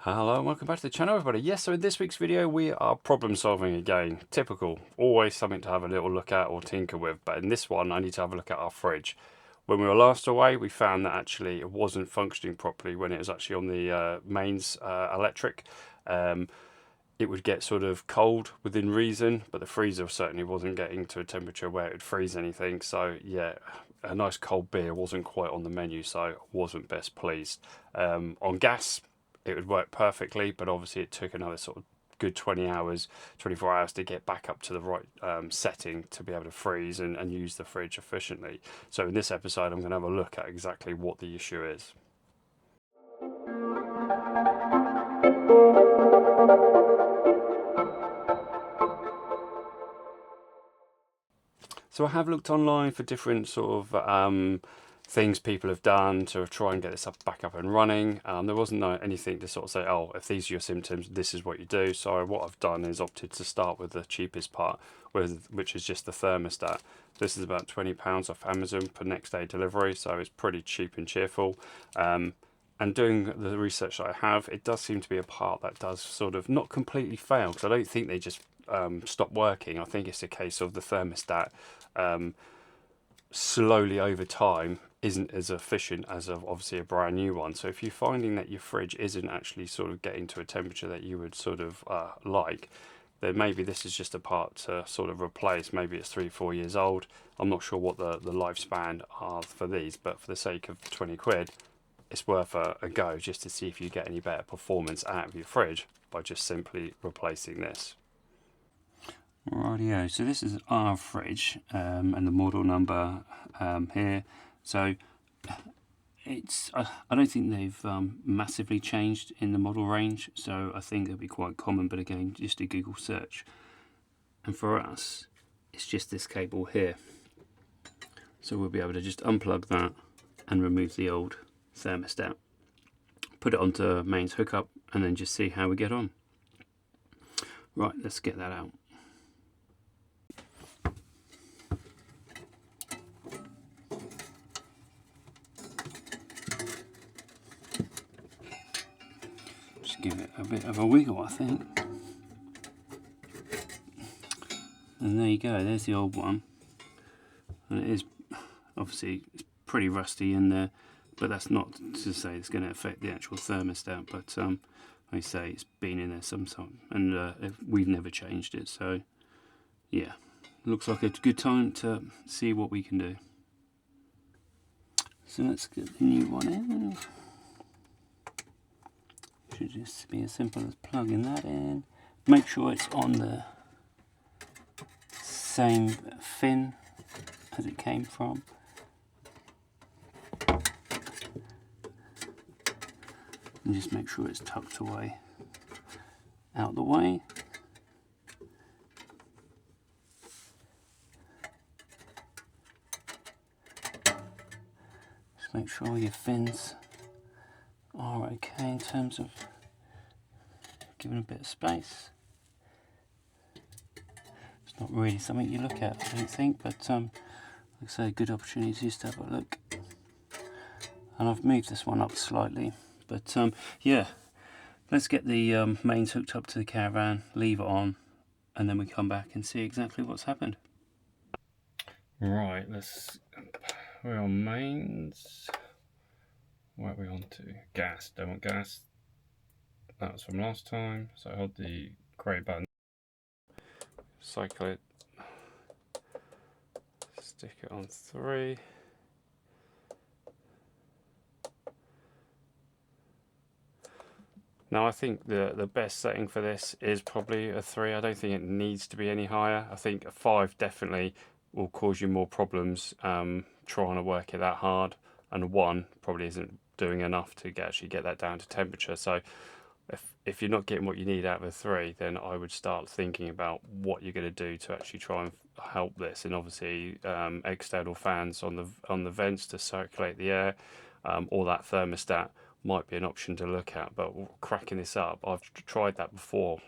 Hello and welcome back to the channel, everybody. Yes, so in this week's video we are problem solving again. Typical, always something to have a little look at or tinker with, but in this one I need to have a look at our fridge. When we were last away we found that actually it wasn't functioning properly when it was actually on the mains electric. It would get sort of cold within reason, but the freezer certainly wasn't getting to a temperature where it would freeze anything. So yeah, a nice cold beer wasn't quite on the menu, so I wasn't best pleased. On gas it would work perfectly, but obviously it took another sort of good 20 hours, 24 hours to get back up to the right setting to be able to freeze and use the fridge efficiently. So in this episode I'm going to have a look at exactly what the issue is. So I have looked online for different sort of things people have done to try and get this back up and running. There wasn't anything to sort of say, oh, if these are your symptoms, this is what you do. So what I've done is opted to start with the cheapest part, which is just the thermostat. This is about £20 off Amazon for next day delivery, so it's pretty cheap and cheerful. And doing the research that I have, it does seem to be a part that does sort of not completely fail, because I don't think they just stop working. I think it's a case of the thermostat slowly over time isn't as efficient as obviously a brand new one. So if you're finding that your fridge isn't actually sort of getting to a temperature that you would sort of like, then maybe this is just a part to sort of replace. Maybe it's 3-4 years old. I'm not sure what the lifespan are for these, but for the sake of 20 quid, it's worth a go just to see if you get any better performance out of your fridge by just simply replacing this. Rightio, so this is our fridge and the model number here. So it's I don't think they've massively changed in the model range, so I think it'll be quite common, but again, just a Google search. And for us, it's just this cable here. So we'll be able to just unplug that and remove the old thermostat, put it onto mains hookup, and then just see how we get on. Right, let's get that out. Just give it a bit of a wiggle, I think. And there you go, there's the old one. And it is obviously it's pretty rusty in there, but that's not to say it's going to affect the actual thermostat. But like I say, it's been in there some time, and we've never changed it. So yeah, looks like a good time to see what we can do. So let's get the new one in. Should just be as simple as plugging that in. Make sure it's on the same fin as it came from. And just make sure it's tucked away out the way. Just make sure your fins are okay in terms of giving a bit of space. It's not really something you look at, I don't think, but like I say, a good opportunity just to have a look. And I've moved this one up slightly, but yeah, let's get the mains hooked up to the caravan, leave it on, and then we come back and see exactly what's happened. Right, we're on mains. What are we on to? Gas. Don't want gas. That was from last time. So hold the grey button. Cycle it. Stick it on 3. Now I think the best setting for this is probably a 3. I don't think it needs to be any higher. I think a 5 definitely will cause you more problems trying to work it that hard, and a 1 probably isn't doing enough to actually get that down to temperature. So if you're not getting what you need out of a 3, then I would start thinking about what you're going to do to actually try and help this. And obviously external fans on the vents to circulate the air, or that thermostat might be an option to look at. But cracking this up, I've tried that before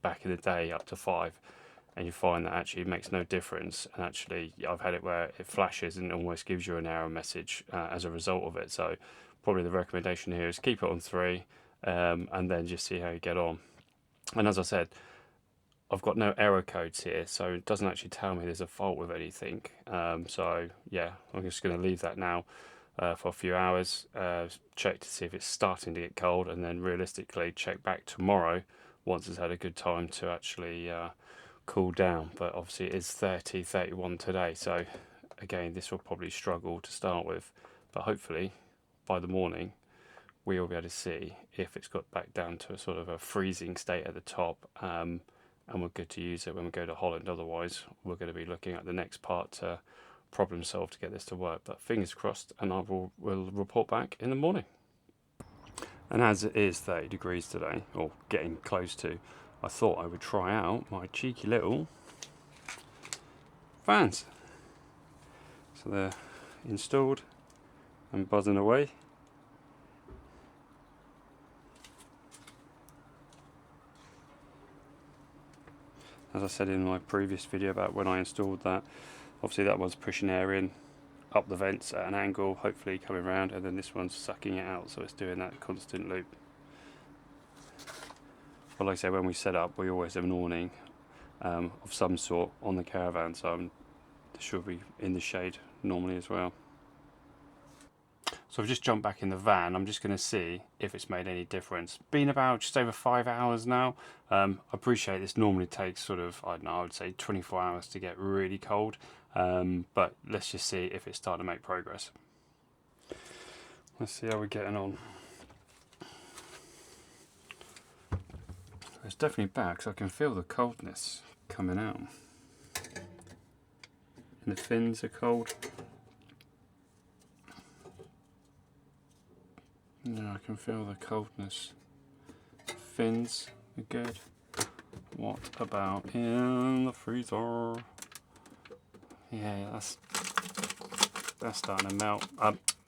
back in the day up to 5, and you find that actually it makes no difference. And actually I've had it where it flashes and almost gives you an error message as a result of it. So probably the recommendation here is keep it on 3, and then just see how you get on. And as I said, I've got no error codes here, so it doesn't actually tell me there's a fault with anything. So yeah, I'm just going to leave that now for a few hours, check to see if it's starting to get cold, and then realistically check back tomorrow once it's had a good time to actually cool down. But obviously it is 30, 31 today, so again, this will probably struggle to start with, but hopefully by the morning we will be able to see if it's got back down to a sort of a freezing state at the top, and we're good to use it when we go to Holland. Otherwise, we're going to be looking at the next part to problem solve to get this to work. But fingers crossed, and I will report back in the morning. And as it is 30 degrees today, or getting close to, I thought I would try out my cheeky little fans. So they're installed and buzzing away. As I said in my previous video about when I installed that, obviously that one's pushing air in up the vents at an angle, hopefully coming around, and then this one's sucking it out, so it's doing that constant loop. But like I say, when we set up, we always have an awning of some sort on the caravan, so this should be in the shade normally as well. So I've just jumped back in the van. I'm just going to see if it's made any difference. Been about just over 5 hours now. I appreciate this normally takes sort of, I don't know, I would say 24 hours to get really cold. But let's just see if it's starting to make progress. Let's see how we're getting on. It's definitely back, so I can feel the coldness coming out. And the fins are cold. Yeah, I can feel the coldness. Fins are good. What about in the freezer? Yeah, that's starting to melt,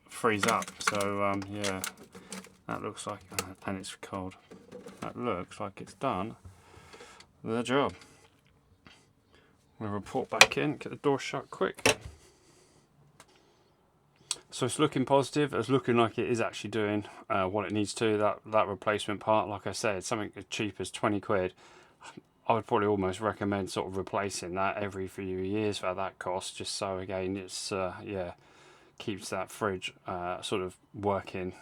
freeze up. So yeah, that looks like, and it's cold. That looks like it's done the job. We'll report back in, get the door shut quick. So it's looking positive. It's looking like it is actually doing what it needs to. That replacement part, like I said, something as cheap as 20 quid. I would probably almost recommend sort of replacing that every few years for that cost, just so again it's yeah, keeps that fridge sort of working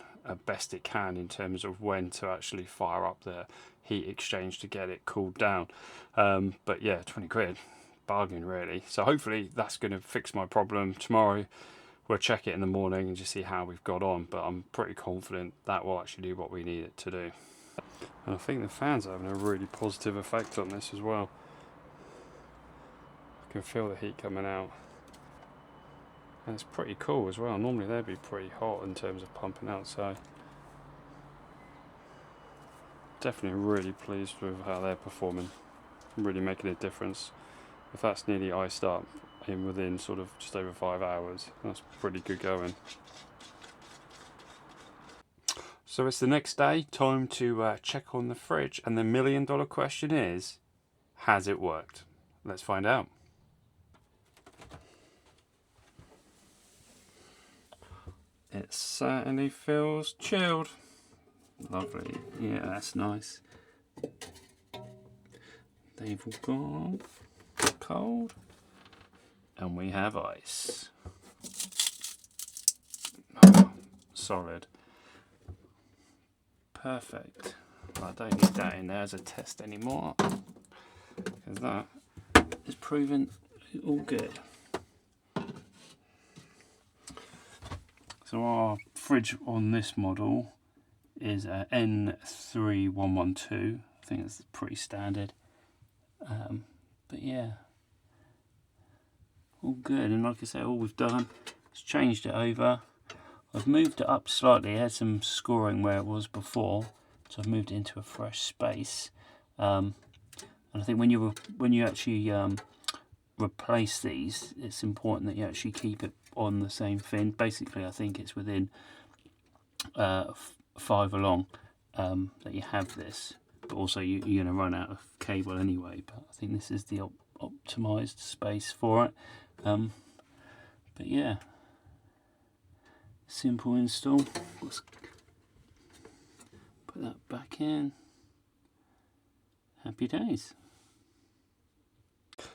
best it can in terms of when to actually fire up the heat exchange to get it cooled down. But yeah, 20 quid, bargain really. So hopefully that's going to fix my problem. Tomorrow we'll check it in the morning and just see how we've got on, but I'm pretty confident that will actually do what we need it to do. And I think the fans are having a really positive effect on this as well. I can feel the heat coming out. And it's pretty cool as well. Normally they'd be pretty hot in terms of pumping out, so definitely really pleased with how they're performing. Really making a difference. If that's nearly iced up in within sort of just over 5 hours, that's pretty good going. So it's the next day, time to check on the fridge, and the $1 million question is, has it worked? Let's find out. It certainly feels chilled. Lovely. Yeah, that's nice. They've all gone cold. And we have ice. Oh, solid. Perfect. I don't need that in there as a test anymore, because that is proven all good. So our fridge on this model is a N3112. I think that's pretty standard. But yeah, all good. And like I say, all we've done is changed it over. I've moved it up slightly. It had some scoring where it was before, so I've moved it into a fresh space. And I think when you actually replace these, it's important that you actually keep it on the same fin. Basically, I think it's within 5 along that you have this, but also you're going to run out of cable anyway. But I think this is the optimized space for it. But yeah, simple install. Let's Put that back in. Happy days.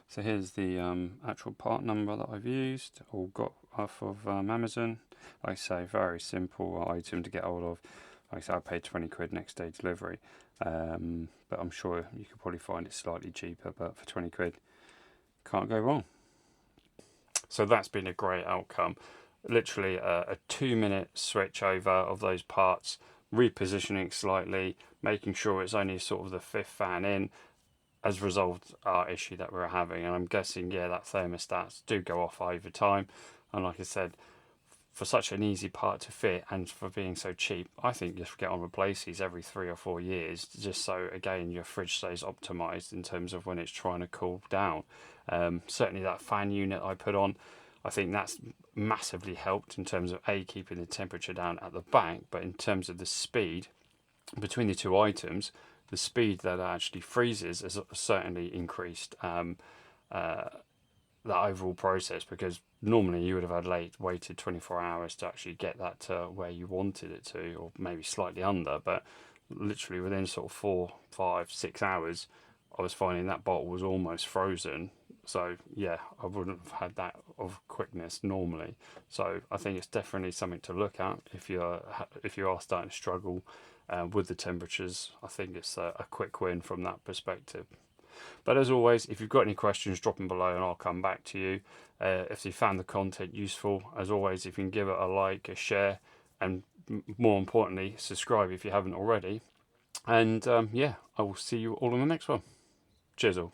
So here's the actual part number that I've used, or got off of Amazon. Like I say, very simple item to get hold of. Like I say, I paid 20 quid next day delivery, but I'm sure you could probably find it slightly cheaper, but for 20 quid, can't go wrong. So that's been a great outcome. Literally a 2-minute switch over of those parts, repositioning slightly, making sure it's only sort of the 5th fan in, has resolved our issue that we were having. And I'm guessing, yeah, that thermostats do go off over time. And like I said, for such an easy part to fit and for being so cheap, I think just get on replace these every 3 or 4 years, just so again your fridge stays optimized in terms of when it's trying to cool down. Certainly that fan unit I put on, I think that's massively helped in terms of keeping the temperature down at the back, but in terms of the speed between the two items, the speed that actually freezes has certainly increased that overall process, because normally you would have had waited 24 hours to actually get that to where you wanted it to, or maybe slightly under, but literally within sort of 4, 5, 6 hours I was finding that bottle was almost frozen. So yeah, I wouldn't have had that of quickness normally. So I think it's definitely something to look at if you are starting to struggle with the temperatures. I think it's a quick win from that perspective. But as always, if you've got any questions, drop them below and I'll come back to you. If you found the content useful, as always, if you can give it a like, a share, and more importantly, subscribe if you haven't already. And yeah, I will see you all in the next one. Cheers all.